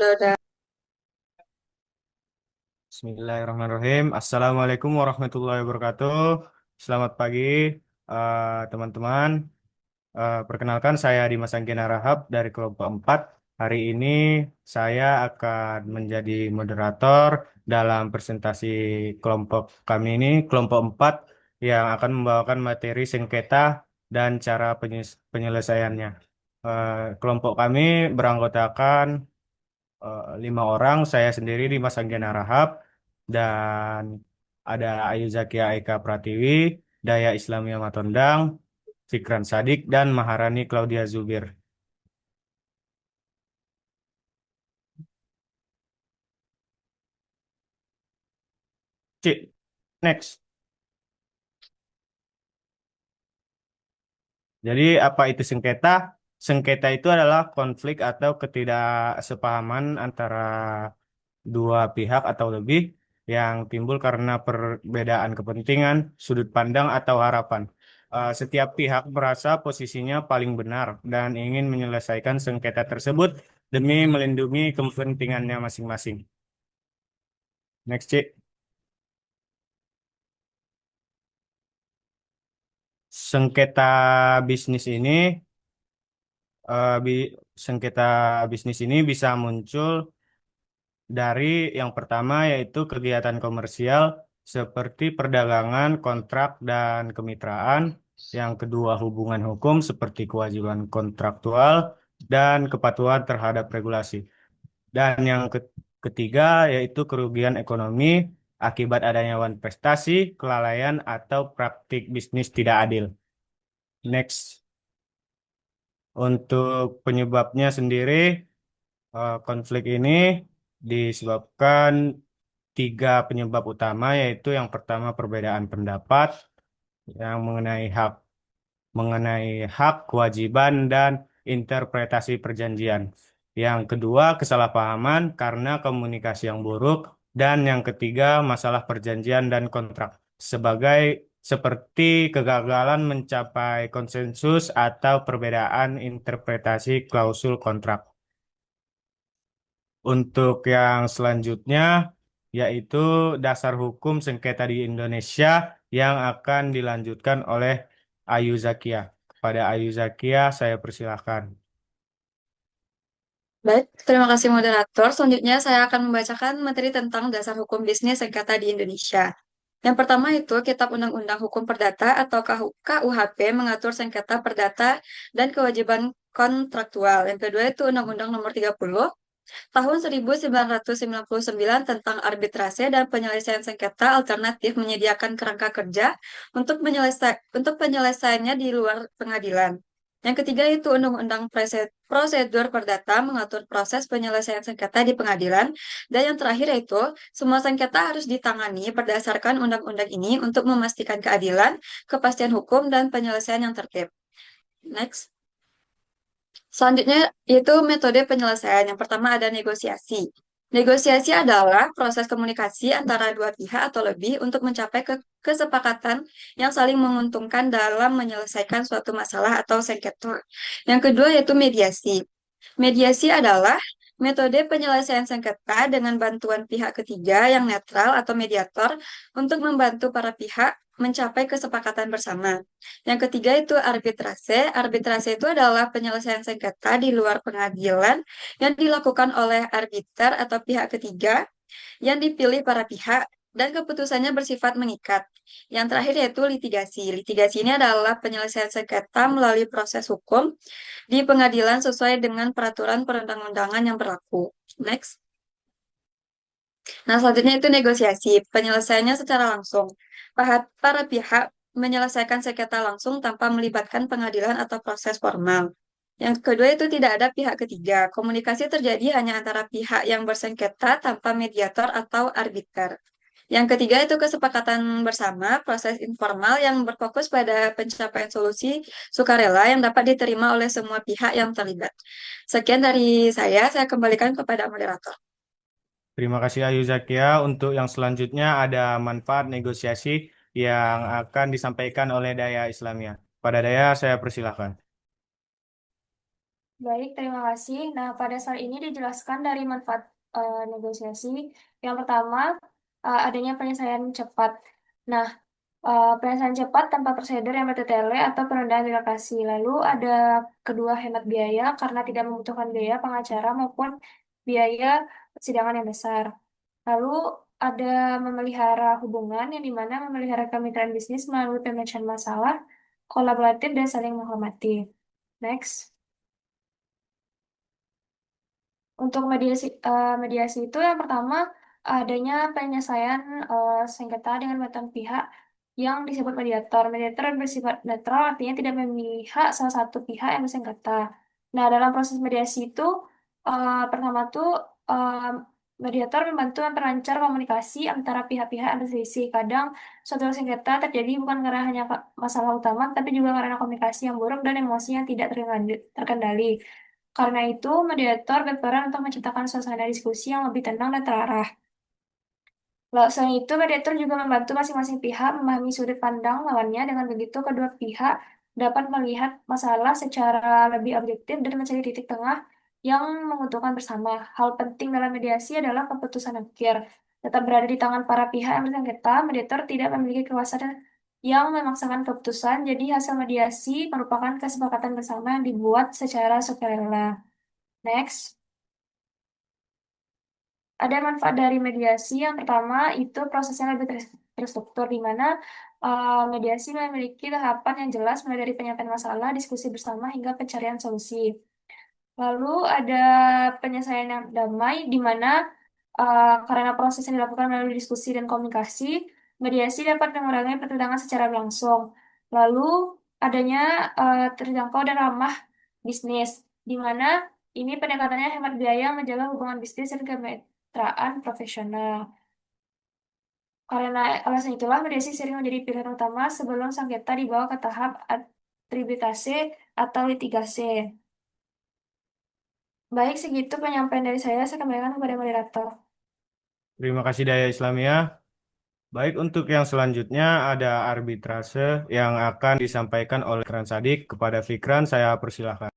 Udah. Bismillahirrahmanirrahim. Assalamualaikum warahmatullahi wabarakatuh. Selamat pagi, teman-teman. Perkenalkan, saya Dimas Anggena Rahab dari kelompok 4. Hari ini saya akan menjadi moderator dalam presentasi kelompok kami ini, kelompok 4, yang akan membawakan materi sengketa dan cara penyelesaiannya. Kelompok kami beranggotakan 5 orang, saya sendiri Dimas Anggena Rahab, dan ada Ayu Zakia Eka Pratiwi, Daya Islamia Matondang, Fikran Sadik, dan Maharani Claudia Zubir. Cik, next. Jadi apa itu sengketa? Sengketa itu adalah konflik atau ketidaksepahaman antara dua pihak atau lebih yang timbul karena perbedaan kepentingan, sudut pandang, atau harapan. Setiap pihak merasa posisinya paling benar dan ingin menyelesaikan sengketa tersebut demi melindungi kepentingannya masing-masing. Next, Cik. Sengketa bisnis ini, eh, bi- sengketa bisnis ini bisa muncul dari yang pertama yaitu kegiatan komersial seperti perdagangan, kontrak, dan kemitraan. Yang kedua, hubungan hukum seperti kewajiban kontraktual dan kepatuhan terhadap regulasi. Dan yang ketiga yaitu kerugian ekonomi akibat adanya wan prestasi, kelalaian, atau praktik bisnis tidak adil. Next, untuk penyebabnya sendiri, konflik ini disebabkan 3 penyebab utama, yaitu yang pertama perbedaan pendapat yang mengenai hak, kewajiban, dan interpretasi perjanjian. Yang kedua, kesalahpahaman karena komunikasi yang buruk, dan yang ketiga, masalah perjanjian dan kontrak seperti kegagalan mencapai konsensus atau perbedaan interpretasi klausul kontrak. Untuk yang selanjutnya, yaitu dasar hukum sengketa di Indonesia yang akan dilanjutkan oleh Ayu Zakia. Kepada Ayu Zakia, saya persilahkan. Baik, terima kasih moderator. Selanjutnya saya akan membacakan materi tentang dasar hukum bisnis sengketa di Indonesia. Yang pertama itu Kitab Undang-Undang Hukum Perdata atau KUHP mengatur sengketa perdata dan kewajiban kontraktual. Yang kedua itu Undang-Undang Nomor 30 Tahun 1999 tentang arbitrase dan penyelesaian sengketa alternatif menyediakan kerangka kerja untuk penyelesaiannya di luar pengadilan. Yang ketiga itu Undang-Undang Prosedur Perdata mengatur proses penyelesaian sengketa di pengadilan. Dan yang terakhir yaitu semua sengketa harus ditangani berdasarkan undang-undang ini untuk memastikan keadilan, kepastian hukum, dan penyelesaian yang tertib. Next. Selanjutnya itu metode penyelesaian. Yang pertama ada negosiasi. Negosiasi adalah proses komunikasi antara dua pihak atau lebih untuk mencapai kesepakatan yang saling menguntungkan dalam menyelesaikan suatu masalah atau sengketa. Yang kedua yaitu mediasi. Mediasi adalah metode penyelesaian sengketa dengan bantuan pihak ketiga yang netral atau mediator untuk membantu para pihak mencapai kesepakatan bersama. Yang ketiga itu arbitrase. Arbitrase itu adalah penyelesaian sengketa di luar pengadilan yang dilakukan oleh arbiter atau pihak ketiga yang dipilih para pihak dan keputusannya bersifat mengikat. Yang terakhir yaitu litigasi. Litigasi ini adalah penyelesaian sengketa melalui proses hukum di pengadilan sesuai dengan peraturan perundang-undangan yang berlaku. Next. Nah, selanjutnya itu negosiasi. Penyelesaiannya secara langsung. Para pihak menyelesaikan sengketa langsung tanpa melibatkan pengadilan atau proses formal. Yang kedua itu tidak ada pihak ketiga. Komunikasi terjadi hanya antara pihak yang bersengketa tanpa mediator atau arbiter. Yang ketiga itu kesepakatan bersama, proses informal yang berfokus pada pencapaian solusi sukarela yang dapat diterima oleh semua pihak yang terlibat. Sekian dari saya kembalikan kepada moderator. Terima kasih Ayu Zakia. Untuk yang selanjutnya ada manfaat negosiasi yang akan disampaikan oleh Daya Islamia. Pada Daya, saya persilahkan. Baik, terima kasih. Nah, pada saat ini dijelaskan dari manfaat negosiasi. Yang pertama, adanya penyelesaian cepat. Nah, penyelesaian cepat tanpa prosedur yang bertele atau penundaan birokrasi. Lalu ada kedua, hemat biaya karena tidak membutuhkan biaya pengacara maupun biaya persidangan yang besar. Lalu ada memelihara hubungan yang dimana memelihara kemitraan bisnis melalui pemecahan masalah, kolaboratif dan saling menghormati. Next. Untuk mediasi itu yang pertama adanya penyelesaian sengketa dengan bantuan pihak yang disebut mediator. Mediator bersifat netral artinya tidak memihak salah satu pihak yang bersengketa. Nah, dalam proses mediasi itu pertama tuh mediator membantu memperlancar komunikasi antara pihak-pihak yang berselisih. Kadang suatu sengketa terjadi bukan karena hanya masalah utama, tapi juga karena komunikasi yang buruk dan emosi yang tidak terkendali. Karena itu, mediator berperan untuk menciptakan suasana diskusi yang lebih tenang dan terarah. Lalu, selain itu, mediator juga membantu masing-masing pihak memahami sudut pandang lawannya. Dengan begitu, kedua pihak dapat melihat masalah secara lebih objektif dan mencari titik tengah yang menguntungkan bersama. Hal penting dalam mediasi adalah keputusan akhir. Tetap berada di tangan para pihak yang bersengketa, mediator tidak memiliki kekuasaan yang memaksakan keputusan. Jadi, hasil mediasi merupakan kesepakatan bersama yang dibuat secara sukarela. Next, ada manfaat dari mediasi. Yang pertama, itu prosesnya lebih terstruktur, di mana mediasi memiliki tahapan yang jelas, mulai dari penyampaian masalah, diskusi bersama, hingga pencarian solusi. Lalu ada penyelesaian yang damai, di mana karena proses yang dilakukan melalui diskusi dan komunikasi, mediasi dapat mengurangi pertentangan secara langsung. Lalu adanya terjangkau dan ramah bisnis, di mana ini pendekatannya hemat biaya, menjaga hubungan bisnis dan kemitraan profesional. Karena alasan itulah mediasi sering menjadi pilihan utama sebelum sengketa dibawa ke tahap arbitrase atau litigasi. Baik, segitu penyampaian dari saya kembalikan kepada moderator. Terima kasih Daya Islamiyah. Baik, untuk yang selanjutnya ada arbitrase yang akan disampaikan oleh Fikran Sadik. Kepada Fikran, saya persilahkan.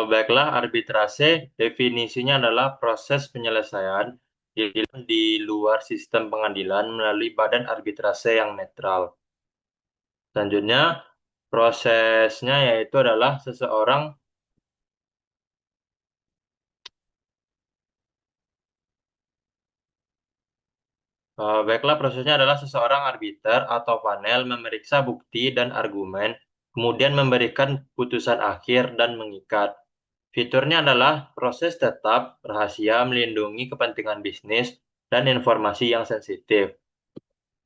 Baiklah, arbitrase definisinya adalah proses penyelesaian di luar sistem pengadilan melalui badan arbitrase yang netral. Selanjutnya, prosesnya yaitu adalah seseorang baiklah, prosesnya adalah seseorang arbiter atau panel memeriksa bukti dan argumen, kemudian memberikan putusan akhir dan mengikat. Fiturnya adalah proses tetap, rahasia, melindungi kepentingan bisnis, dan informasi yang sensitif.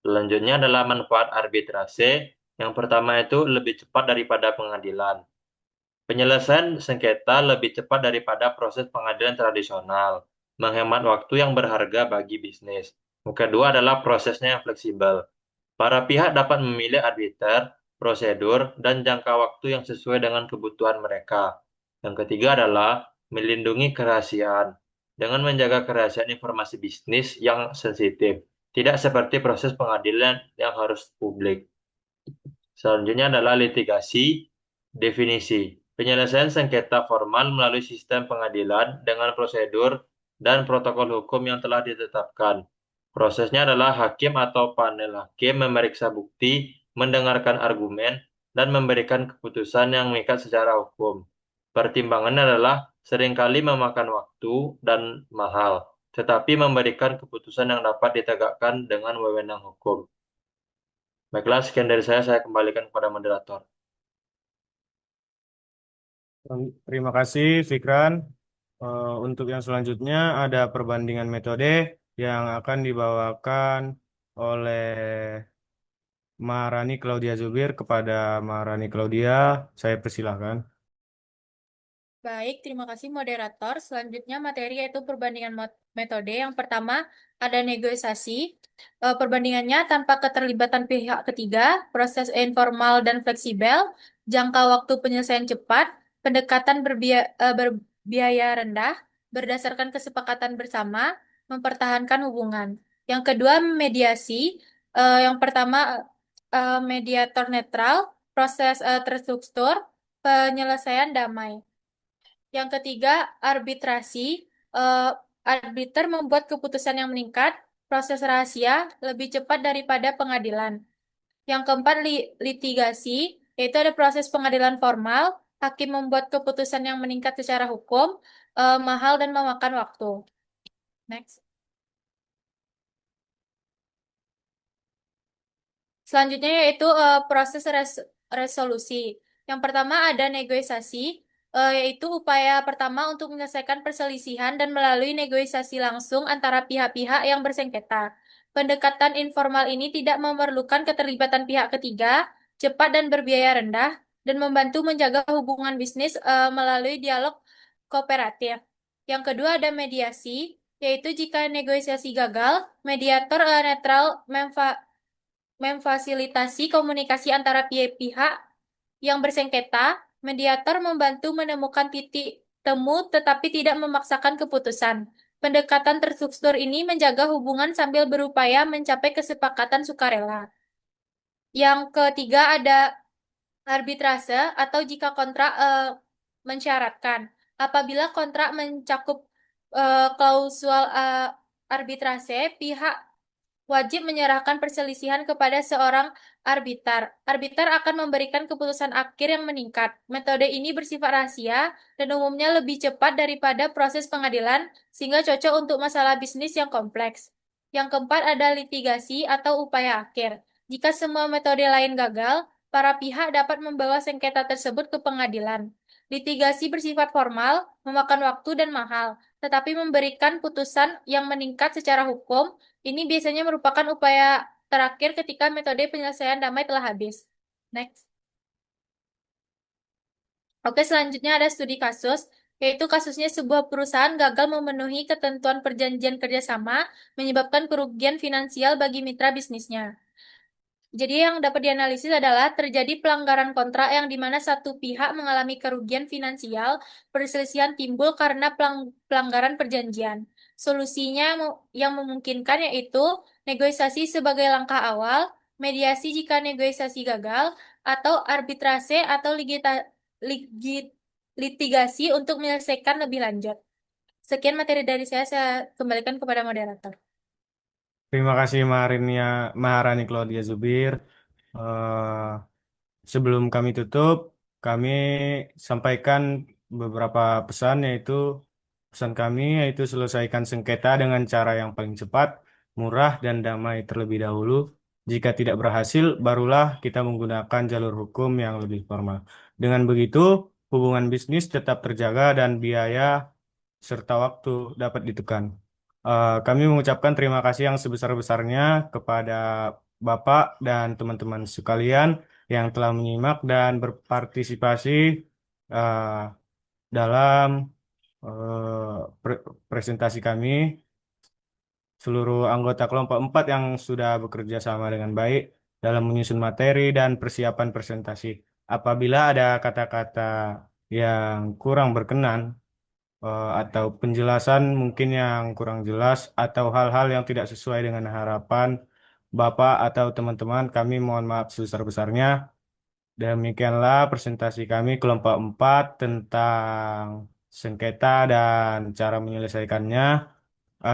Selanjutnya adalah manfaat arbitrase. Yang pertama itu lebih cepat daripada pengadilan. Penyelesaian sengketa lebih cepat daripada proses pengadilan tradisional, menghemat waktu yang berharga bagi bisnis. Yang kedua adalah prosesnya yang fleksibel. Para pihak dapat memilih arbiter, prosedur, dan jangka waktu yang sesuai dengan kebutuhan mereka. Yang ketiga adalah melindungi kerahasiaan dengan menjaga kerahasiaan informasi bisnis yang sensitif, tidak seperti proses pengadilan yang harus publik. Selanjutnya adalah litigasi. Definisi. Penyelesaian sengketa formal melalui sistem pengadilan dengan prosedur dan protokol hukum yang telah ditetapkan. Prosesnya adalah hakim atau panel hakim memeriksa bukti, mendengarkan argumen, dan memberikan keputusan yang mengikat secara hukum. Pertimbangannya adalah seringkali memakan waktu dan mahal, tetapi memberikan keputusan yang dapat ditegakkan dengan wewenang hukum. Baiklah, sekian dari saya kembalikan kepada moderator. Terima kasih Fikran. Untuk yang selanjutnya ada perbandingan metode yang akan dibawakan oleh Maharani Claudia Zubir. Kepada Maharani Claudia, saya persilahkan. Baik, terima kasih moderator. Selanjutnya materi yaitu perbandingan metode. Yang pertama ada negosiasi. Perbandingannya tanpa keterlibatan pihak ketiga, proses informal dan fleksibel, jangka waktu penyelesaian cepat, pendekatan berbiaya rendah, berdasarkan kesepakatan bersama, mempertahankan hubungan. Yang kedua mediasi. Yang pertama mediator netral. proses terstruktur, penyelesaian damai. Yang ketiga, arbitrasi. Eh, Arbiter membuat keputusan yang meningkat, proses rahasia lebih cepat daripada pengadilan. Yang keempat, litigasi, yaitu ada proses pengadilan formal, hakim membuat keputusan yang meningkat secara hukum, mahal dan memakan waktu. Next. Selanjutnya yaitu proses resolusi. Yang pertama ada negosiasi, yaitu upaya pertama untuk menyelesaikan perselisihan dan melalui negosiasi langsung antara pihak-pihak yang bersengketa. Pendekatan informal ini tidak memerlukan keterlibatan pihak ketiga, cepat dan berbiaya rendah, dan membantu menjaga hubungan bisnis melalui dialog kooperatif. Yang kedua ada mediasi, yaitu jika negosiasi gagal, mediator netral memfasilitasi komunikasi antara pihak yang bersengketa. Mediator membantu menemukan titik temu tetapi tidak memaksakan keputusan. Pendekatan terstruktur ini menjaga hubungan sambil berupaya mencapai kesepakatan sukarela. Yang ketiga ada arbitrase atau jika kontrak mensyaratkan. Apabila kontrak mencakup klausul arbitrase, pihak wajib menyerahkan perselisihan kepada seorang arbiter. Arbiter akan memberikan keputusan akhir yang meningkat. Metode ini bersifat rahasia dan umumnya lebih cepat daripada proses pengadilan, sehingga cocok untuk masalah bisnis yang kompleks. Yang keempat ada litigasi atau upaya akhir. Jika semua metode lain gagal, para pihak dapat membawa sengketa tersebut ke pengadilan. Litigasi bersifat formal, memakan waktu dan mahal, tetapi memberikan putusan yang meningkat secara hukum. Ini biasanya merupakan upaya terakhir ketika metode penyelesaian damai telah habis. Next. Oke, selanjutnya ada studi kasus, yaitu kasusnya sebuah perusahaan gagal memenuhi ketentuan perjanjian kerjasama, menyebabkan kerugian finansial bagi mitra bisnisnya. Jadi yang dapat dianalisis adalah terjadi pelanggaran kontrak yang di mana satu pihak mengalami kerugian finansial, perselisihan timbul karena pelanggaran perjanjian. Solusinya yang memungkinkan yaitu negosiasi sebagai langkah awal, mediasi jika negosiasi gagal, atau arbitrase atau litigasi untuk menyelesaikan lebih lanjut. Sekian materi dari saya kembalikan kepada moderator. Terima kasih Maharani Claudia Zubir. Eh, Sebelum kami tutup, kami sampaikan beberapa pesan, yaitu pesan kami yaitu selesaikan sengketa dengan cara yang paling cepat, murah, dan damai terlebih dahulu. Jika tidak berhasil, barulah kita menggunakan jalur hukum yang lebih formal. Dengan begitu, hubungan bisnis tetap terjaga dan biaya serta waktu dapat ditekan. Kami mengucapkan terima kasih yang sebesar-besarnya kepada Bapak dan teman-teman sekalian yang telah menyimak dan berpartisipasi eh, dalam presentasi kami. Seluruh anggota kelompok 4 yang sudah bekerja sama dengan baik dalam menyusun materi dan persiapan presentasi. Apabila ada kata-kata yang kurang berkenan, atau penjelasan mungkin yang kurang jelas atau hal-hal yang tidak sesuai dengan harapan Bapak atau teman-teman, kami mohon maaf sebesar-besarnya. Demikianlah presentasi kami kelompok 4 tentang sengketa dan cara menyelesaikannya.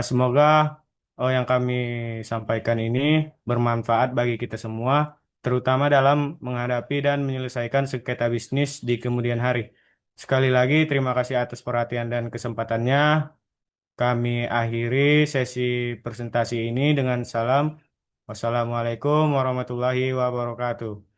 Semoga yang kami sampaikan ini bermanfaat bagi kita semua, terutama dalam menghadapi dan menyelesaikan sengketa bisnis di kemudian hari. Sekali lagi, terima kasih atas perhatian dan kesempatannya. Kami akhiri sesi presentasi ini dengan salam. Wassalamualaikum warahmatullahi wabarakatuh.